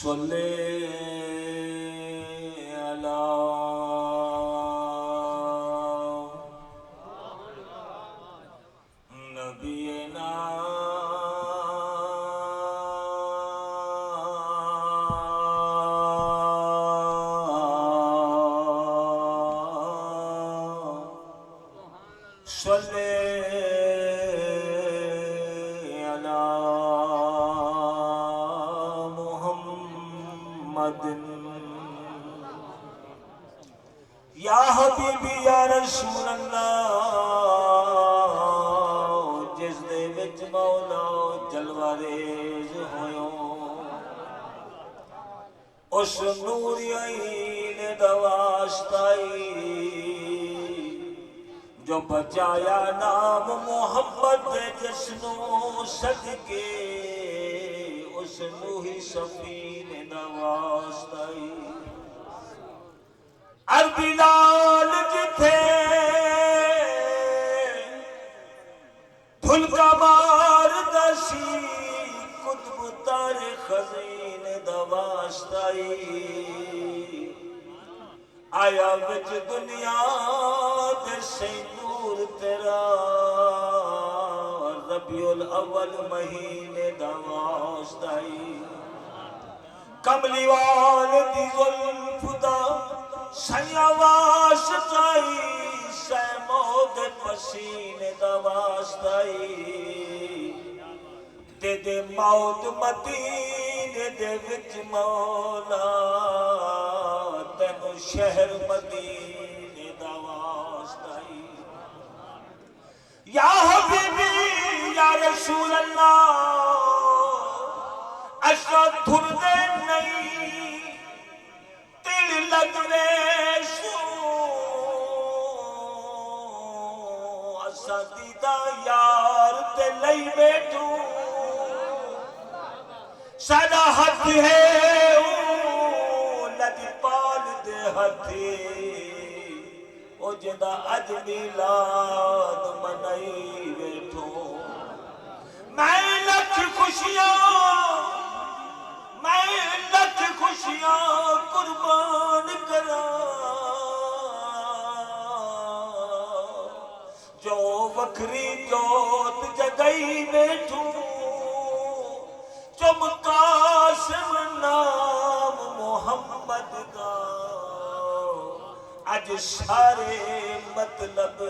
صلی علی نبینا صلی یا حبیبی یا رسول اللہ جس دے وچ مولا جلوہ ریز ہویوں اس نوری عین دا واسطائی جو بچایا نام محمد جسنو صدقے اس نوہی سفین دا واسطائی عربی لال جتھے دھلکا مار دسی قطب تار خزین دا واسطائی آیا وچ دنیا دے سے نور تیرا ربیع الاول مہینے دا واسطائی کملی والدی ظلف دا سیا واسطائی سیمود پسینے دا واسطائی دے دے موت مدینے دے وچ مولا تینو شہر مدینے دا واسطائی یا حبیبی یا رسول اللہ اشرا دھر دے نہیں تیل لگوے شو اسا دیدہ یار تے لئی بیٹھو سادہ ہاتھ ہے لدی پال دے ہاتھی او جدہ اج میلاد منائی بیٹھو میں لکھ خوشیاں قربان کرا جو وکھری جوت جگئی بیٹھوں چم قاسم نام محمد کا اج سارے مطلب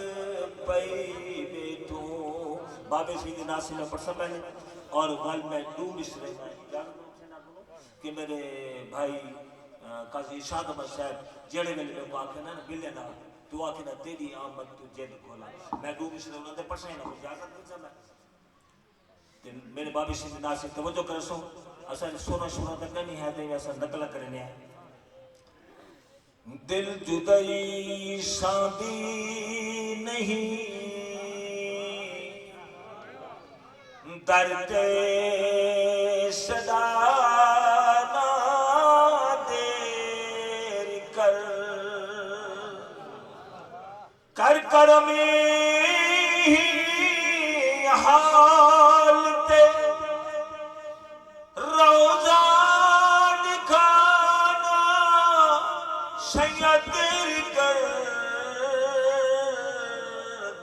پئی بیٹھوں بابے سیدی ناصر نے پڑھ سکتا ہے اور غل میں دو مصرے میں کہ میرے بھائی قاضی شاد احمد صاحب جڑے میں لے کو آکھنا بلے نہ تو آکھنا تیری آمد تو جد کھولا میں دو مصرے انہوں نے پڑھ سکتا ہے نا اجازت نہیں سکتا میرے بابی سیدی ناصر توجہ کرسوں اصلا سونا شونا تک نہیں ہے تو اصلا نقل کرنے ہیں دل جدائی شادی نہیں درد صدانا دیر کر کرمی حال تے روزہ دکھانا سید کر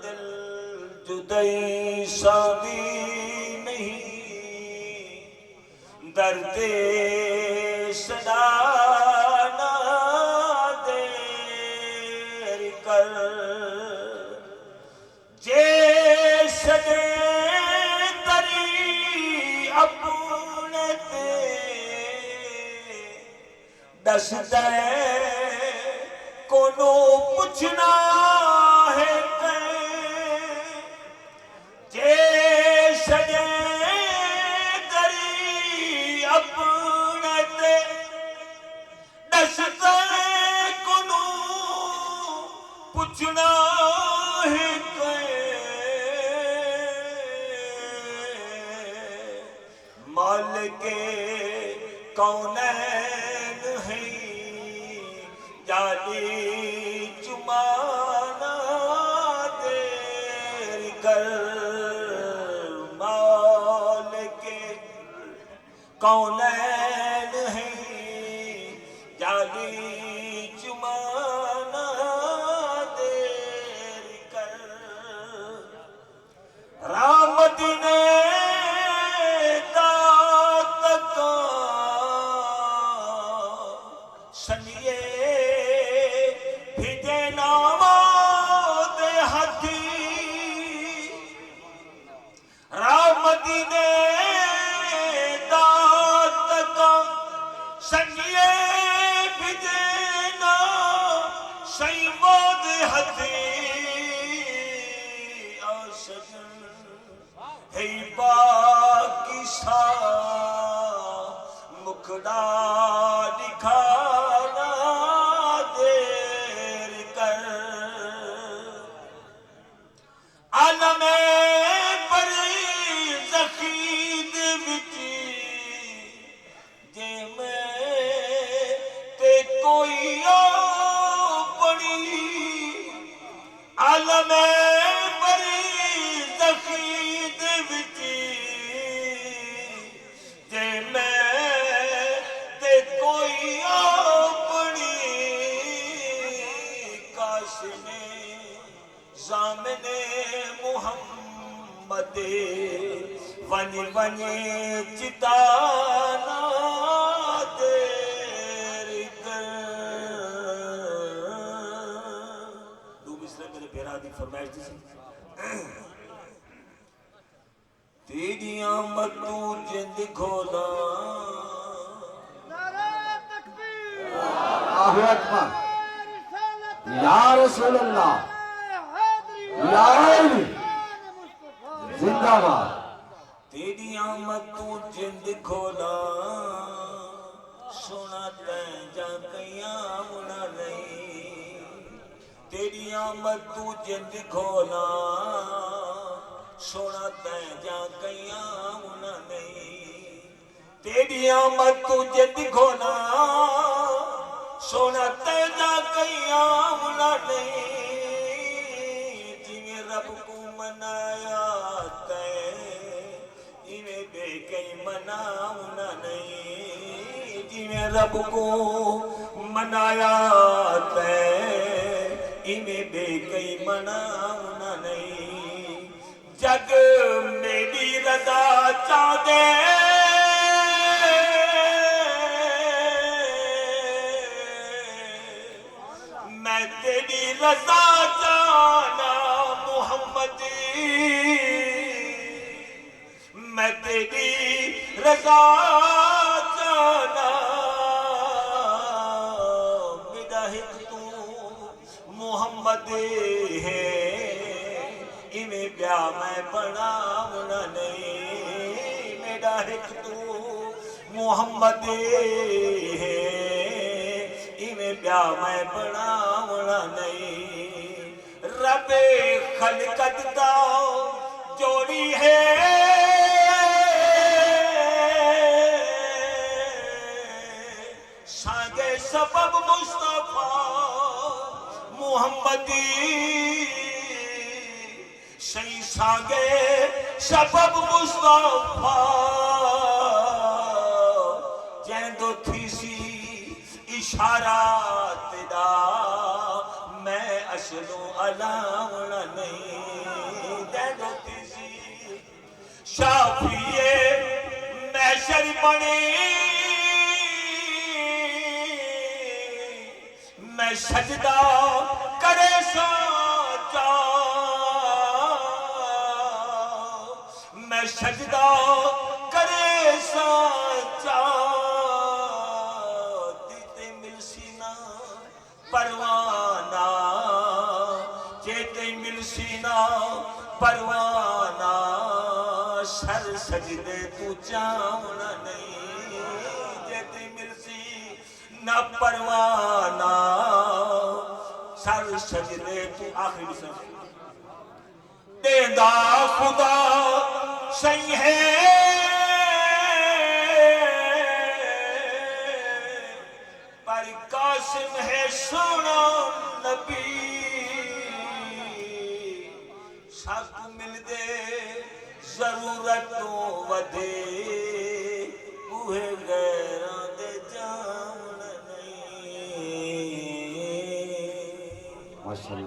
دل جدائی شادی درد صدانا دیر کر جیسے تری اپنے تے دس دے کونو پوچھنا ہے جیسے اپنے دستے کنو پوچھنا ہے مالک کونین ہے جالی چمانا دیر کر مالک کونین ہے مدینے دا تکا سنگیے بھجنا سئی مود ہتھی آشجن ہے پاکستان مکڑا دکھانا دیر کر عالم بری زخید وچی جے میں تے کوئی بڑی عالم بری زخید وچی جے میں تے کوئی بڑی کاش نے زامن محمد ونی ونی چتانا دیر کر دو مصرے میرے پیرا دی فرمائش جیسی تیری آمد تو جند کھولا نعرہ تکبیر اللہ اکبر یا رسول اللہ یا علی زندہ باد تیری آمد تو جند کھولا سونا تین جا قیامنا نہیں تیری آمد تو جند کھولا سونا تین جا قیامنا نہیں تیری آمد تو جند کھولا سونا تین جا قیامنا نہیں رب کو منایا تے انہیں بے کئی مناؤنا نہیں جی میں رب کو منایا تے انہیں بے کئی مناؤنا نہیں جگ میری رضا چاہ دے میں تیری رضا جانا محمد میں تیری رضا جانا میرا ایک تو محمد ہے انہیں بیا میں بناؤنا نہیں میرا ایک تو محمد ہے انہیں بیا میں بناؤنا نہیں رب خلقت دا جوڑی ہے سانگے سبب مصطفیٰ محمدی سی سانگے سبب مصطفیٰ جیندو تھی سی اشارات دا میں اشلو علاونا نہیں جیندو تھی سی شافیے محشر بنی میں سجدہ کرے ساچا میں سجدہ کرے ساچا دیتے مل سینا پروانہ جیتے مل سینا پروانہ سر سجدے تو چاونا نہیں جیتے مل سی نہ پروانہ سر سجدے تو آخری بسر دیندہ خدا صحیح ہے پر قاسم ہے سونا نبی سب مل دے ضرورتوں ودے اوہے غیران دے جاؤنا نہیں ماشاءاللہ